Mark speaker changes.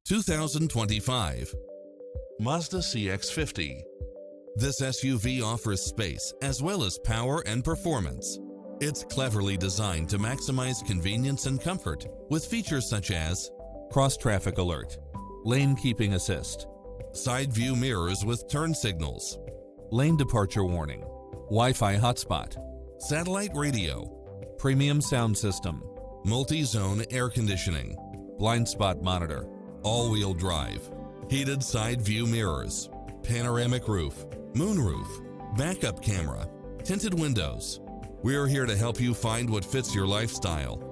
Speaker 1: 2025 Mazda CX-50. This SUV offers space as well as power and performance. It's cleverly designed to maximize convenience and comfort with features such as cross-traffic alert, lane keeping assist, side view mirrors with turn signals, lane departure warning, Wi-Fi hotspot, satellite radio, premium sound system, multi-zone air conditioning, blind spot monitor, all-wheel drive, heated side view mirrors, panoramic roof, moonroof, backup camera, tinted windows. We're here to help you find what fits your lifestyle.